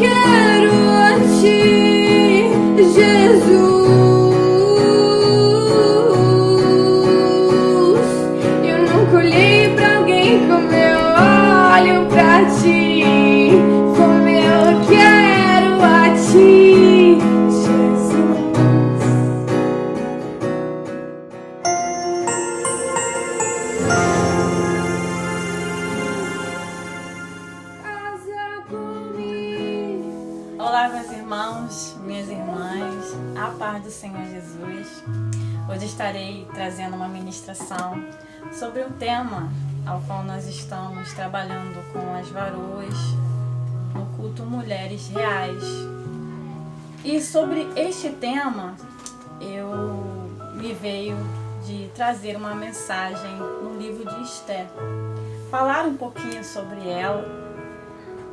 quero a ti, Jesus. Eu nunca olhei pra alguém como eu olho pra ti, como eu quero a ti, Jesus. Casa comigo. Olá, meus irmãos, minhas irmãs, a paz do Senhor Jesus. Hoje estarei trazendo uma ministração sobre o tema ao qual nós estamos trabalhando com as varoas no culto Mulheres Reais. E sobre este tema, me veio de trazer uma mensagem no livro de Esther. Falar um pouquinho sobre ela.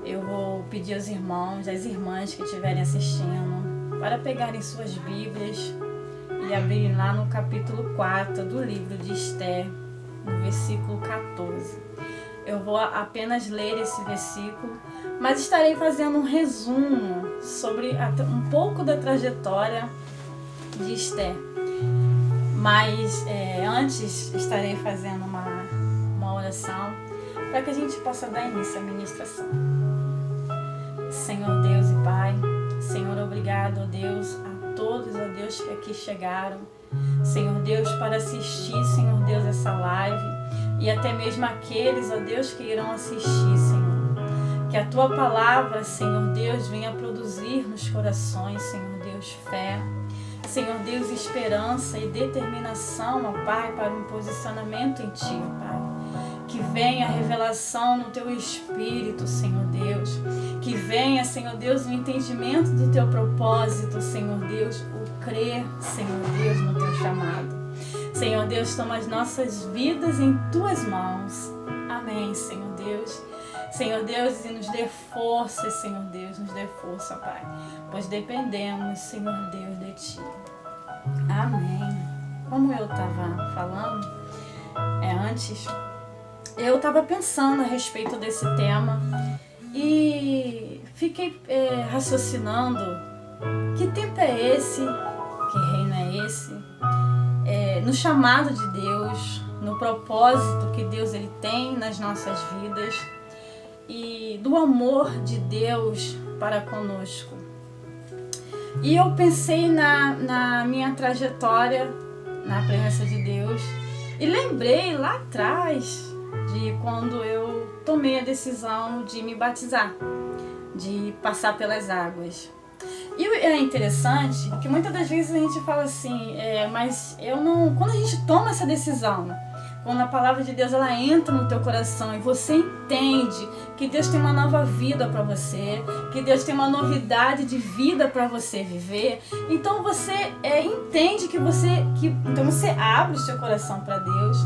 Eu vou pedir aos irmãos, às irmãs que estiverem assistindo, para pegarem suas Bíblias e abrirem lá no capítulo 4 do livro de Esther, no versículo 14. Eu vou apenas ler esse versículo, mas estarei fazendo um resumo sobre um pouco da trajetória de Esther. Mas antes estarei fazendo uma oração para que a gente possa dar início à ministração. Senhor Deus e Pai, Senhor, obrigado, ó Deus, a todos, ó Deus, que aqui chegaram, Senhor Deus, para assistir, Senhor Deus, essa live, e até mesmo aqueles, ó Deus, que irão assistir, Senhor. Que a Tua palavra, Senhor Deus, venha produzir nos corações, Senhor Deus, fé, Senhor Deus, esperança e determinação, ó Pai, para um posicionamento em Ti, ó Pai. Que venha a revelação no Teu Espírito, Senhor Deus. Que venha, Senhor Deus, o entendimento do Teu propósito, Senhor Deus. O crer, Senhor Deus, no Teu chamado. Senhor Deus, toma as nossas vidas em Tuas mãos. Amém, Senhor Deus. Senhor Deus, e nos dê força, Senhor Deus, nos dê força, Pai. Pois dependemos, Senhor Deus, de Ti. Amém. Como eu estava falando antes, eu estava pensando a respeito desse tema e fiquei raciocinando que tempo é esse, que reino é esse, no chamado de Deus, no propósito que Deus ele tem nas nossas vidas e do amor de Deus para conosco. E eu pensei na minha trajetória na presença de Deus e lembrei lá atrás de quando eu tomei a decisão de me batizar, de passar pelas águas. E é interessante que muitas das vezes a gente fala assim, mas eu não... Quando a gente toma essa decisão, quando a palavra de Deus ela entra no teu coração e você entende que Deus tem uma nova vida para você, que Deus tem uma novidade de vida para você viver, então você entende então você abre o seu coração para Deus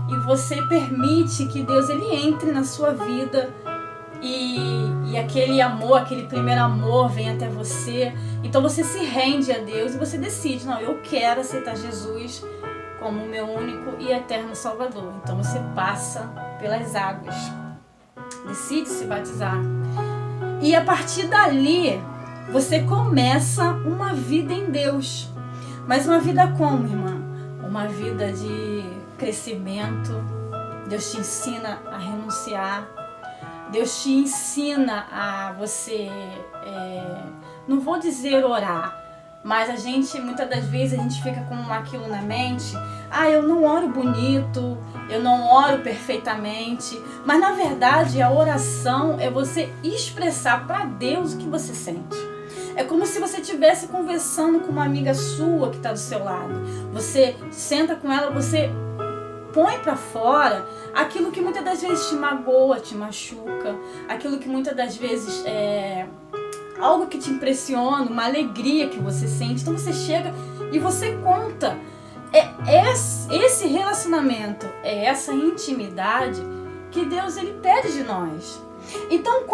e você permite que Deus ele entre na sua vida e aquele amor, aquele primeiro amor vem até você. Então você se rende a Deus e você decide, não, eu quero aceitar Jesus como meu único e eterno Salvador. Então você passa pelas águas, decide se batizar. E a partir dali, você começa uma vida em Deus. Mas uma vida como, irmã? Uma vida de crescimento. Deus te ensina a renunciar. Deus te ensina a você, não vou dizer orar, mas muitas das vezes a gente fica com aquilo na mente, eu não oro bonito, eu não oro perfeitamente, mas na verdade a oração é você expressar para Deus o que você sente. É como se você estivesse conversando com uma amiga sua que está do seu lado. Você senta com ela, você põe para fora aquilo que muitas das vezes te magoa, te machuca, aquilo que muitas das vezes algo que te impressiona, uma alegria que você sente. Então você chega e você conta. Esse relacionamento, essa intimidade que Deus ele pede de nós. Então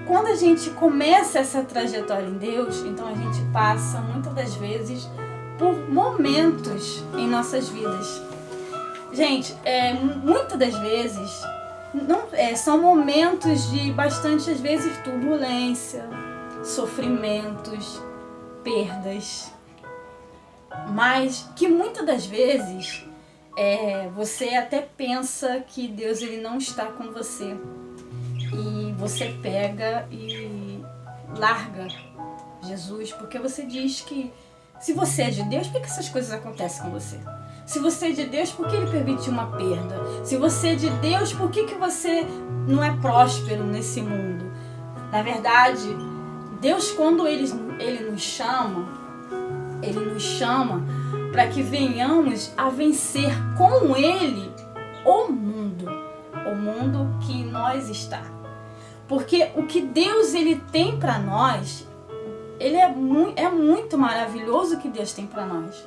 quando a gente começa essa trajetória em Deus, então a gente passa muitas das vezes por momentos em nossas vidas. Gente, muitas das vezes são momentos de bastante, às vezes, turbulência, sofrimentos, perdas, mas que muitas das vezes você até pensa que Deus ele não está com você e você pega e larga Jesus, porque você diz que se você é de Deus, por que essas coisas acontecem com você? Se você é de Deus, por que Ele permitiu uma perda? Se você é de Deus, por que você não é próspero nesse mundo? Na verdade, Deus, quando Ele nos chama para que venhamos a vencer com Ele o mundo que nós está. Porque o que Deus ele tem para nós, é muito maravilhoso o que Deus tem para nós.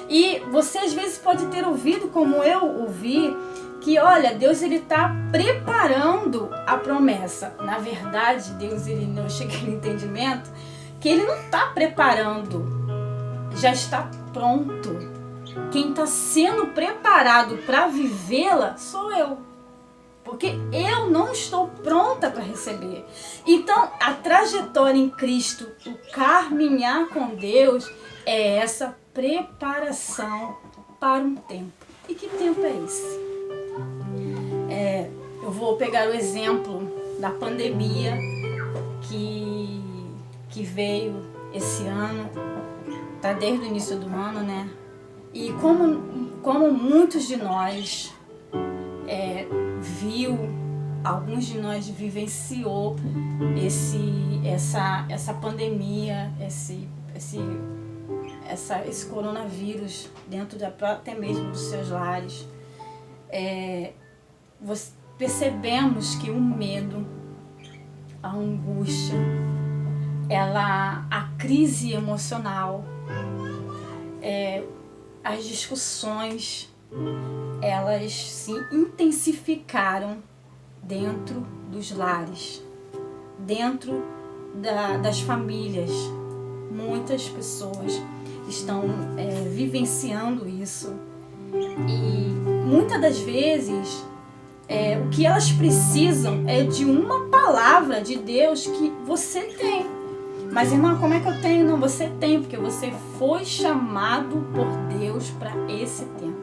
E você às vezes pode ter ouvido, como eu ouvi, que olha, Deus ele está preparando a promessa. Na verdade, Deus ele não chega no entendimento que ele não está preparando, já está pronto. Quem está sendo preparado para vivê-la sou eu. Porque eu não estou pronta para receber. Então, a trajetória em Cristo, o caminhar com Deus, é essa preparação para um tempo. E que tempo é esse? Eu vou pegar o exemplo da pandemia que veio esse ano, tá desde o início do ano, né? E como muitos de nós alguns de nós vivenciou essa pandemia, esse coronavírus dentro até mesmo dos seus lares, percebemos que o medo, a angústia, a crise emocional, as discussões, elas se intensificaram dentro dos lares, dentro das famílias. Muitas pessoas estão vivenciando isso e muitas das vezes o que elas precisam é de uma palavra de Deus que você tem. Mas irmã, como é que eu tenho? Não, você tem, porque você foi chamado por Deus para esse tempo.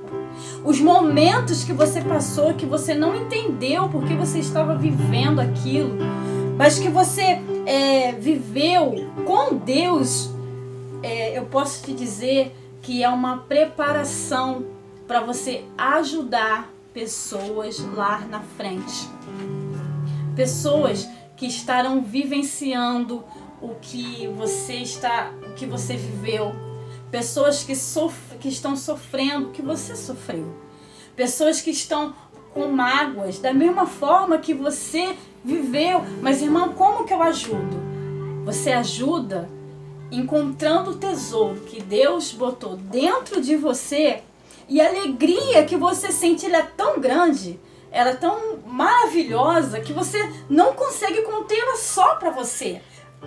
Os momentos que você passou, que você não entendeu porque você estava vivendo aquilo, mas que você viveu com Deus, eu posso te dizer que é uma preparação para você ajudar pessoas lá na frente. Pessoas que estarão vivenciando o que você viveu. Pessoas que estão sofrendo o que você sofreu. Pessoas que estão com mágoas da mesma forma que você viveu. Mas irmão, como que eu ajudo? Você ajuda encontrando o tesouro que Deus botou dentro de você, e a alegria que você sente, ela é tão grande, ela é tão maravilhosa que você não consegue contê-la só para você.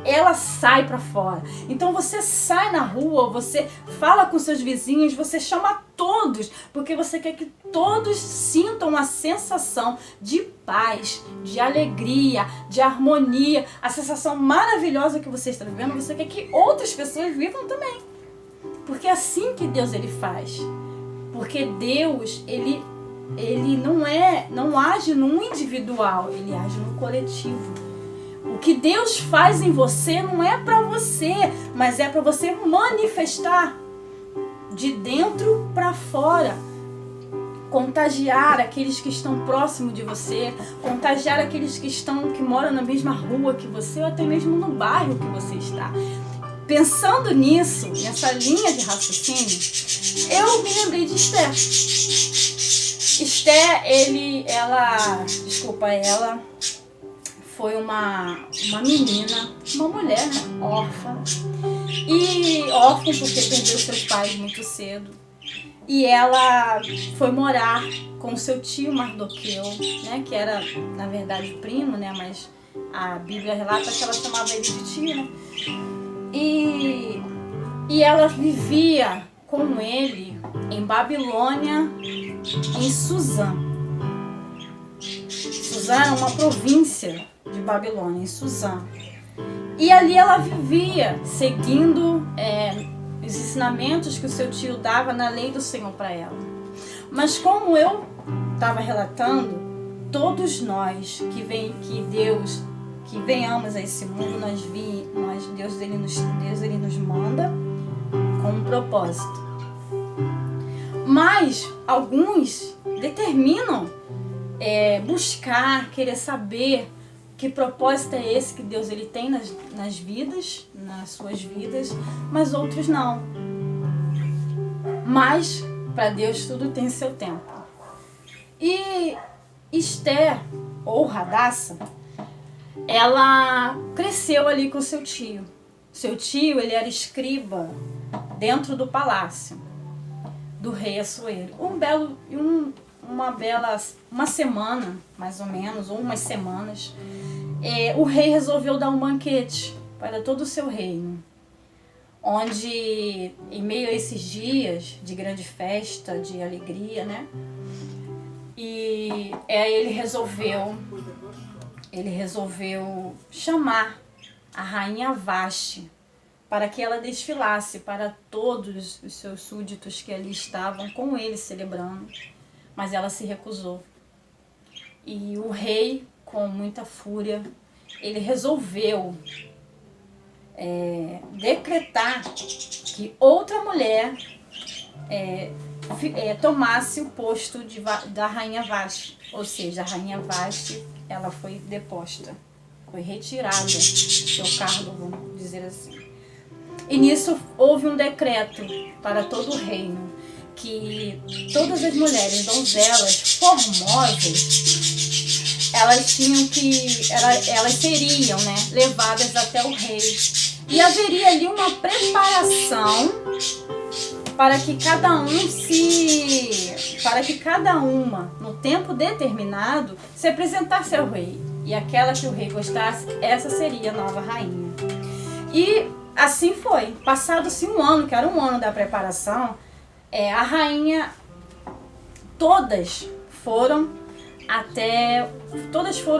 Ela sai para fora. Então você sai na rua, você fala com seus vizinhos, você chama todos, porque você quer que todos sintam a sensação de paz, de alegria, de harmonia, a sensação maravilhosa que você está vivendo. Você quer que outras pessoas vivam também, porque é assim que Deus ele faz. Porque Deus ele não age no individual, ele age no coletivo. O que Deus faz em você não é para você, mas é para você manifestar de dentro para fora. Contagiar aqueles que estão próximos de você, contagiar aqueles que moram na mesma rua que você, ou até mesmo no bairro que você está. Pensando nisso, nessa linha de raciocínio, eu me lembrei de Esther. Esther, ela foi uma menina, uma mulher, né? Órfã. E órfã porque perdeu seus pais muito cedo. E ela foi morar com seu tio Mardoqueu, né? Que era, na verdade, primo, né? Mas a Bíblia relata que ela chamava ele de tio, né? E ela vivia com ele em Babilônia, em Suzã. Suzã é uma província de Babilônia, em Suzã. E ali ela vivia seguindo os ensinamentos que o seu tio dava na lei do Senhor para ela. Mas como eu estava relatando, todos nós que venhamos a esse mundo, Deus ele nos manda com um propósito. Mas alguns determinam buscar, querer saber que propósito é esse que Deus ele tem nas vidas, nas suas vidas, mas outros não. Mas para Deus tudo tem seu tempo. E Esther, ou Radassa, ela cresceu ali com seu tio. Seu tio, ele era escriba dentro do palácio do rei Assuero. Uma semana, mais ou menos, ou umas semanas, o rei resolveu dar um banquete para todo o seu reino, onde, em meio a esses dias de grande festa, de alegria, né? E ele resolveu chamar a rainha Vasti para que ela desfilasse para todos os seus súditos que ali estavam com ele celebrando, mas ela se recusou. E o rei, com muita fúria, ele resolveu decretar que outra mulher tomasse o posto da rainha Vasti. Ou seja, a rainha Vasti, ela foi deposta, foi retirada do seu cargo, vamos dizer assim. E nisso houve um decreto para todo o reino, que todas as mulheres, donzelas formosas, elas seriam, né, levadas até o rei. E haveria ali uma preparação para que cada uma, no tempo determinado, se apresentasse ao rei. E aquela que o rei gostasse, essa seria a nova rainha. E assim foi. Passado-se um ano, que era um ano da preparação, a rainha, todas foram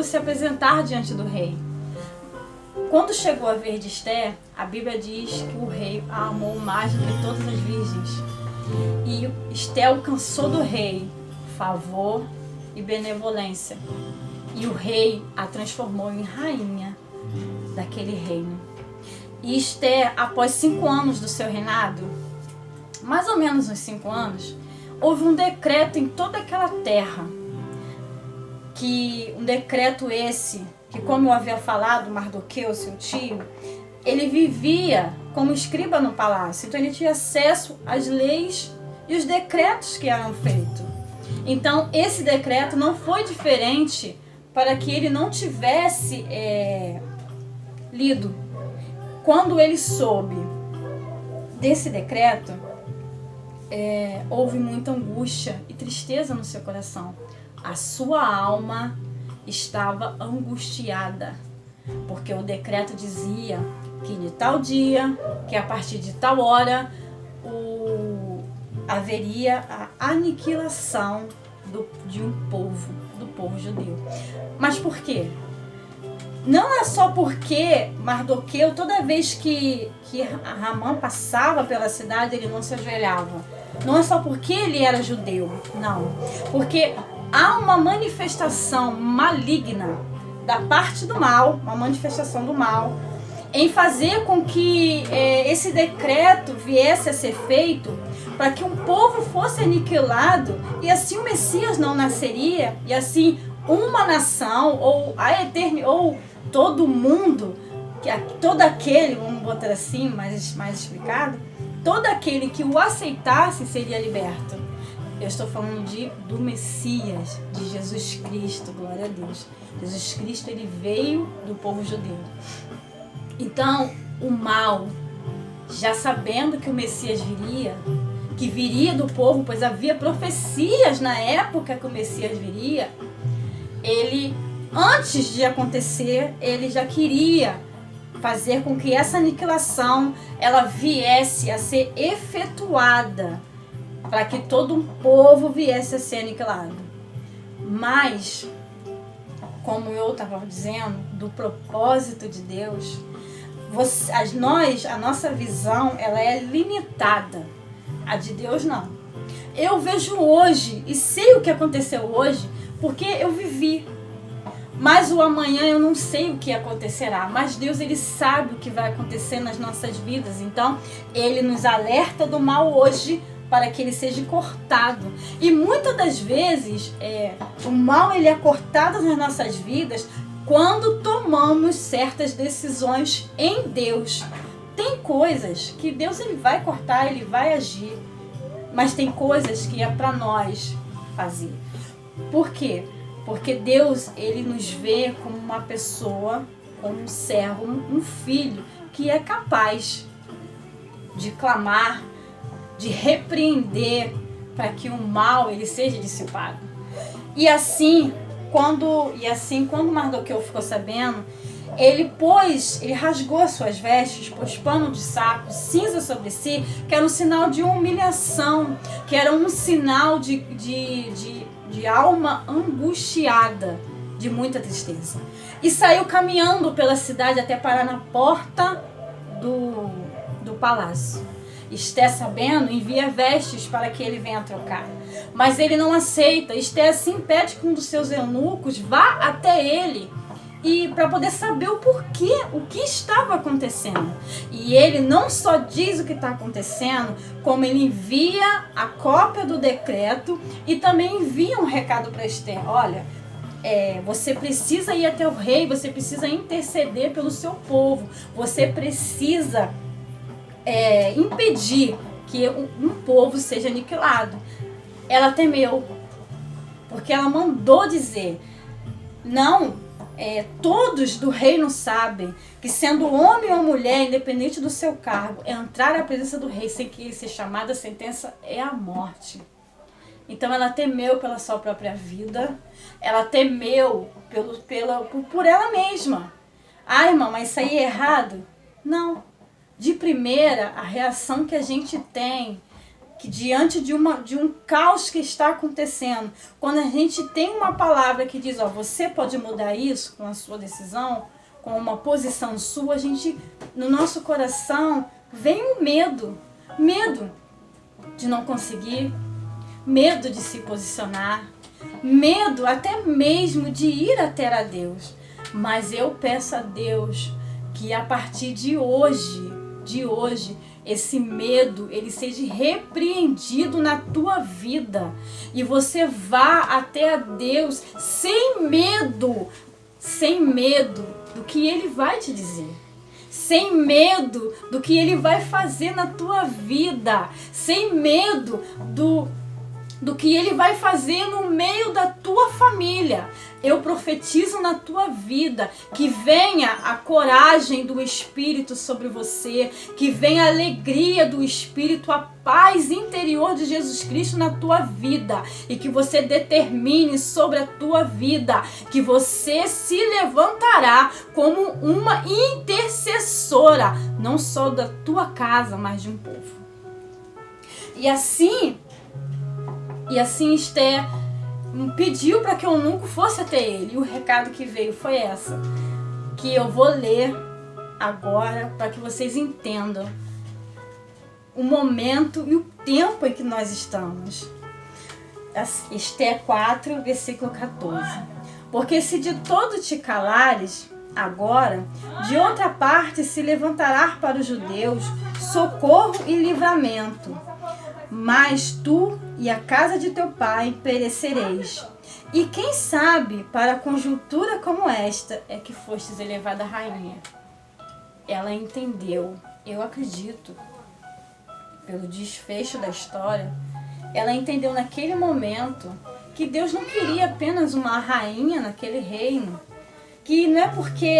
se apresentar diante do rei. Quando chegou a vez de Esther, a Bíblia diz que o rei a amou mais do que todas as virgens. E Esther alcançou do rei favor e benevolência. E o rei a transformou em rainha daquele reino. E Esther, após 5 anos do seu reinado, mais ou menos uns 5 anos, houve um decreto em toda aquela terra. Um decreto esse, que como eu havia falado, Mardoqueu, seu tio, ele vivia como escriba no palácio. Então ele tinha acesso às leis e os decretos que eram feitos. Então esse decreto não foi diferente para que ele não tivesse lido. Quando ele soube desse decreto, houve muita angústia e tristeza no seu coração. A sua alma estava angustiada, porque o decreto dizia que de tal dia, que a partir de tal hora, haveria a aniquilação de um povo, do povo judeu. Mas por quê? Não é só porque Mardoqueu, toda vez que Ramã passava pela cidade, ele não se ajoelhava. Não é só porque ele era judeu, não. Porque há uma manifestação maligna da parte do mal, uma manifestação do mal, em fazer com que esse decreto viesse a ser feito para que um povo fosse aniquilado e assim o Messias não nasceria, e assim uma nação ou todo mundo, todo aquele, vamos botar assim, mais explicado, todo aquele que o aceitasse seria liberto. Eu estou falando do Messias, de Jesus Cristo, glória a Deus. Jesus Cristo, ele veio do povo judeu. Então, o mal, já sabendo que o Messias viria, que viria do povo, pois havia profecias na época que o Messias viria, ele, antes de acontecer, ele já queria fazer com que essa aniquilação ela viesse a ser efetuada, para que todo um povo viesse a ser aniquilado. Mas como eu estava dizendo, do propósito de Deus, a nossa visão, ela é limitada. A de Deus não. Eu vejo hoje e sei o que aconteceu hoje porque eu vivi. Mas o amanhã eu não sei o que acontecerá. Mas Deus, Ele sabe o que vai acontecer nas nossas vidas. Então, Ele nos alerta do mal hoje para que ele seja cortado. E muitas das vezes, o mal ele é cortado nas nossas vidas quando tomamos certas decisões em Deus. Tem coisas que Deus ele vai cortar, ele vai agir. Mas tem coisas que é para nós fazer. Por quê? Porque Deus, ele nos vê como uma pessoa, como um servo, um filho, que é capaz de clamar, de repreender, para que o mal ele seja dissipado. E assim, quando Mardoqueu ficou sabendo, ele rasgou as suas vestes, pôs pano de saco, cinza sobre si, que era um sinal de humilhação, que era um sinal de alma angustiada, de muita tristeza. E saiu caminhando pela cidade até parar na porta do palácio. Esté sabendo, envia vestes para que ele venha trocar. Mas ele não aceita. Esté assim pede que um dos seus eunucos vá até ele e para poder saber o porquê, o que estava acontecendo. E ele não só diz o que está acontecendo, como ele envia a cópia do decreto e também envia um recado para Esther. Olha, você precisa ir até o rei, você precisa interceder pelo seu povo, você precisa impedir que um povo seja aniquilado. Ela temeu, porque ela mandou dizer, não, todos do reino sabem que sendo homem ou mulher, independente do seu cargo, entrar à presença do rei sem que ele seja chamado, a sentença é a morte. Então ela temeu pela sua própria vida, ela temeu por ela mesma. Ah, irmão, mas isso aí é errado? Não. De primeira, a reação que a gente tem, que diante de um caos que está acontecendo, quando a gente tem uma palavra que diz, você pode mudar isso com a sua decisão, com uma posição sua, no nosso coração vem o medo de não conseguir, medo de se posicionar, medo até mesmo de ir até a Deus. Mas eu peço a Deus que a partir de hoje, esse medo, ele seja repreendido na tua vida. E você vá até a Deus sem medo do que Ele vai te dizer. Sem medo do que Ele vai fazer na tua vida. Sem medo do que Ele vai fazer no meio da tua família. Eu profetizo na tua vida que venha a coragem do Espírito sobre você, que venha a alegria do Espírito, a paz interior de Jesus Cristo na tua vida e que você determine sobre a tua vida que você se levantará como uma intercessora, não só da tua casa, mas de um povo. E assim Esther pediu para que o eunuco fosse até ele. E o recado que veio foi essa, que eu vou ler agora para que vocês entendam o momento e o tempo em que nós estamos. Esther 4, versículo 14. Porque se de todo te calares, agora, de outra parte se levantará para os judeus socorro e livramento. Mas tu e a casa de teu pai perecereis. E quem sabe, para conjuntura como esta, é que fostes elevada a rainha. Ela entendeu, eu acredito, pelo desfecho da história, ela entendeu naquele momento que Deus não queria apenas uma rainha naquele reino. Que não é porque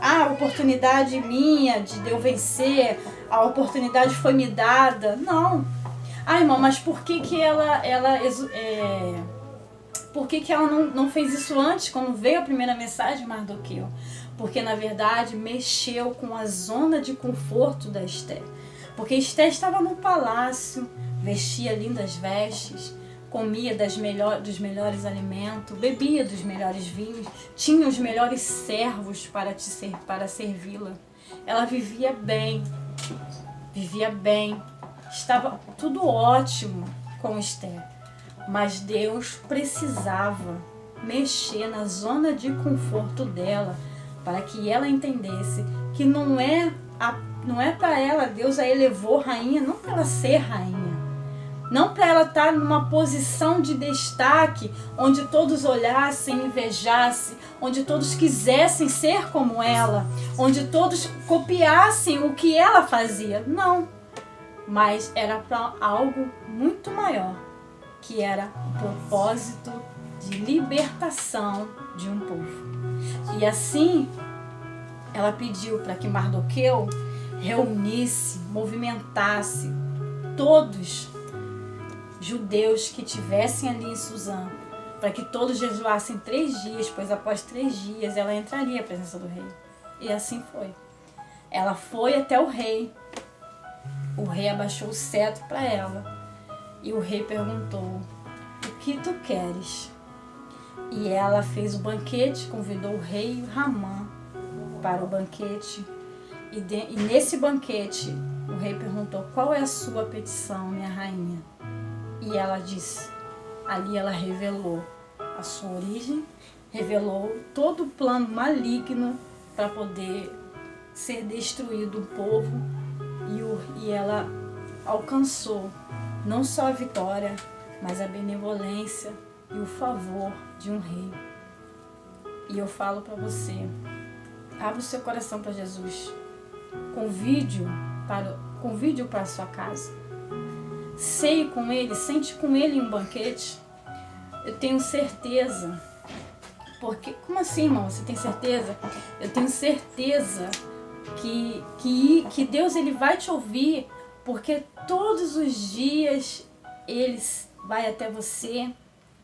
a oportunidade minha de eu vencer, a oportunidade foi me dada. Não. Irmão, mas por que ela não fez isso antes, quando veio a primeira mensagem de Mardoqueu? Porque, na verdade, mexeu com a zona de conforto da Esther. Porque Esther estava no palácio, vestia lindas vestes, comia dos melhores alimentos, bebia dos melhores vinhos, tinha os melhores servos para servi-la. Ela vivia bem, estava tudo ótimo com Esther, mas Deus precisava mexer na zona de conforto dela para que ela entendesse que não é para ela, Deus a elevou rainha, não para ela ser rainha, não para ela estar numa posição de destaque, onde todos olhassem, invejassem, onde todos quisessem ser como ela, onde todos copiassem o que ela fazia. Não, mas era para algo muito maior, que era o propósito de libertação de um povo. E assim, ela pediu para que Mardoqueu reunisse, movimentasse todos judeus que estivessem ali em Suzã, para que todos jejuassem 3 dias, pois após 3 dias ela entraria à presença do rei. E assim foi. Ela foi até o rei abaixou o cetro para ela, e o rei perguntou: o que tu queres? E ela fez o banquete, convidou o rei Ramã para o banquete, e nesse banquete o rei perguntou: qual é a sua petição, minha rainha? E ela disse, ali ela revelou a sua origem, revelou todo o plano maligno para poder ser destruído o povo, e ela alcançou não só a vitória, mas a benevolência e o favor de um rei. E eu falo para você, abra o seu coração para Jesus, convide-o para a sua casa, ceie com ele, sente com ele em um banquete. Eu tenho certeza, porque, como assim, irmão, você tem certeza? Eu tenho certeza que Deus ele vai te ouvir, porque todos os dias ele vai até você,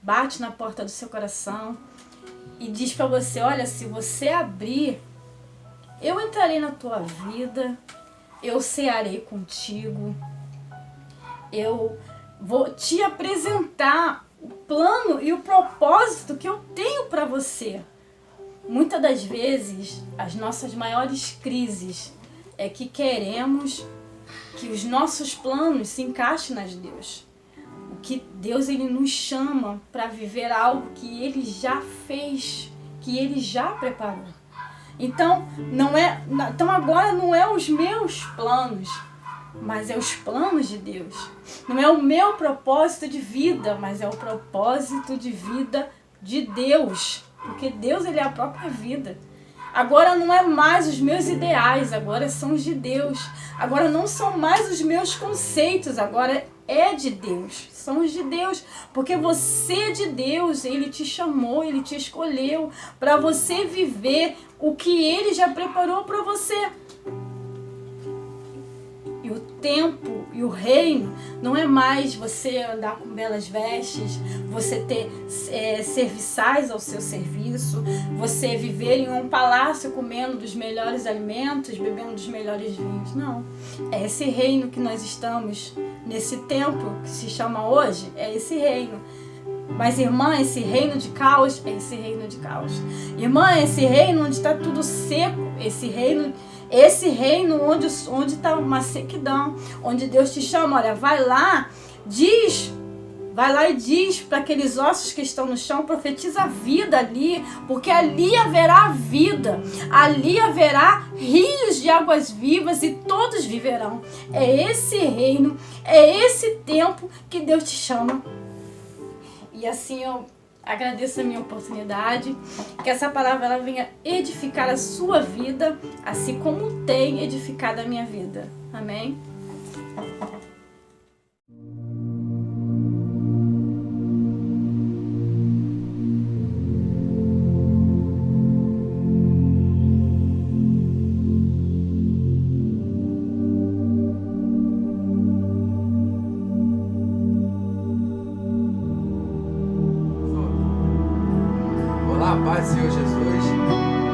bate na porta do seu coração e diz para você: olha, se você abrir, eu entrarei na tua vida, eu cearei contigo, eu vou te apresentar o plano e o propósito que eu tenho para você. Muitas das vezes, as nossas maiores crises é que queremos que os nossos planos se encaixem nas de Deus. O que Deus ele nos chama para viver algo que Ele já fez, que Ele já preparou. Então agora não é os meus planos, mas é os planos de Deus. Não é o meu propósito de vida, mas é o propósito de vida de Deus. Porque Deus ele é a própria vida. Agora não é mais os meus ideais, agora são os de Deus. Agora não são mais os meus conceitos, agora é de Deus. São os de Deus. Porque você é de Deus, Ele te chamou, Ele te escolheu para você viver o que Ele já preparou para você. E o tempo e o reino não é mais você andar com belas vestes, você ter serviçais ao seu serviço, você viver em um palácio comendo dos melhores alimentos, bebendo dos melhores vinhos. Não. É esse reino que nós estamos, nesse tempo que se chama hoje, é esse reino. Mas, irmã, esse reino de caos é esse reino de caos. Irmã, esse reino onde está tudo seco, esse reino onde está uma sequidão, onde Deus te chama, olha, vai lá e diz para aqueles ossos que estão no chão, profetiza a vida ali, porque ali haverá vida, ali haverá rios de águas vivas e todos viverão. É esse reino, é esse tempo que Deus te chama. E assim eu agradeço a minha oportunidade, que essa palavra ela venha edificar a sua vida, assim como tem edificado a minha vida. Amém? Paz do Senhor Jesus,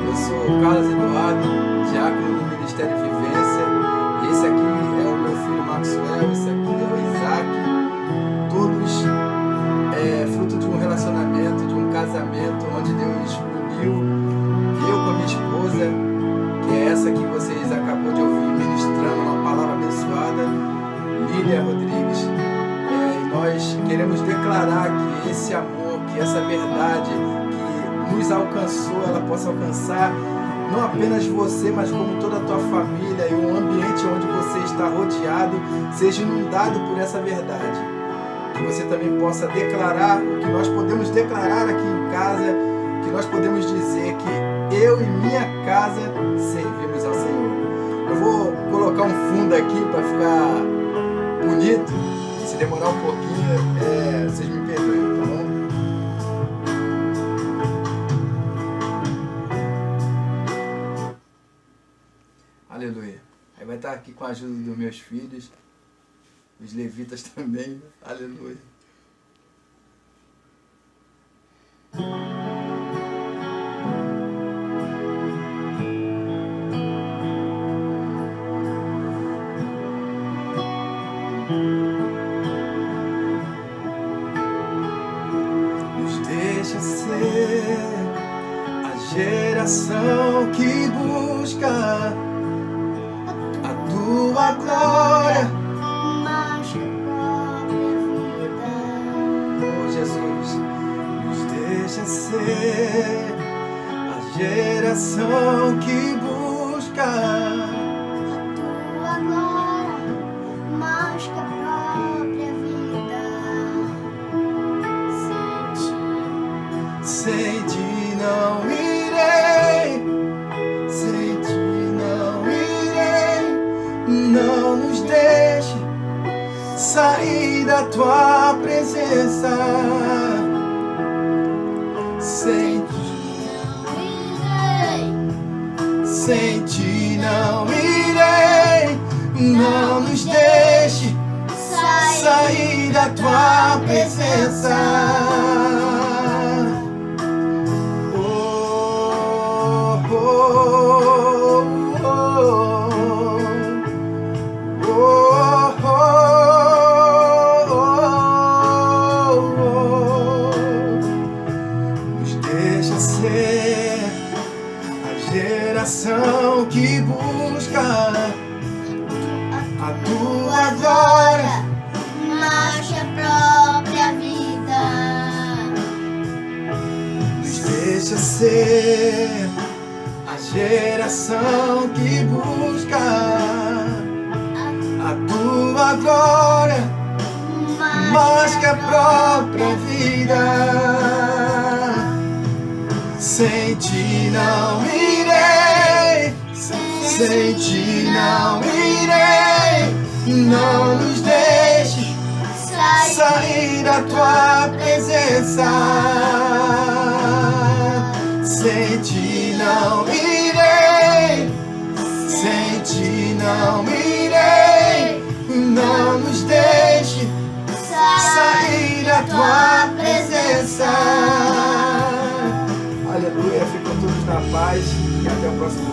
eu sou Carlos Eduardo, diácono do Ministério Vivência, e esse aqui é o meu filho Maxwell, esse aqui é o Isaac, todos casamento, onde Deus uniu eu com a minha esposa, que é essa que vocês acabou de ouvir, ministrando uma palavra abençoada, Lília Rodrigues. E nós queremos declarar que esse amor, que essa verdade que nos alcançou, ela possa alcançar não apenas você, mas como toda a tua família, e o ambiente onde você está rodeado seja inundado por essa verdade. Que você também possa declarar o que nós podemos declarar aqui em casa, que nós podemos dizer que eu e minha casa servimos ao Senhor. Eu vou colocar um fundo aqui para ficar bonito. Se demorar um pouquinho, vocês me perdoem, tá bom? Aleluia. Aí vai estar aqui com a ajuda dos meus filhos, os levitas também. Aleluia. Nos deixa ser a geração que busca a tua glória, mas própria vida. oh Jesus. Nos deixa ser a geração que busca A tua glória, mais que a própria vida. sem ti não irei, sem ti não irei. Não nos deixe sair da tua presença. Sem Sem ti não irei, não nos deixe sair da tua presença. Oh, oh, oh, oh, oh, oh. Nos deixa ser a geração que busca a tua glória, mais que a própria vida. nos deixa ser a geração que busca a tua glória, mais que a própria vida. Sem ti não irei, sem ti não irei. Não nos deixe sair da tua presença. Sem ti não irei, sem ti não irei. Não nos deixe sair da tua presença. Aleluia, ficam todos na paz e até o próximo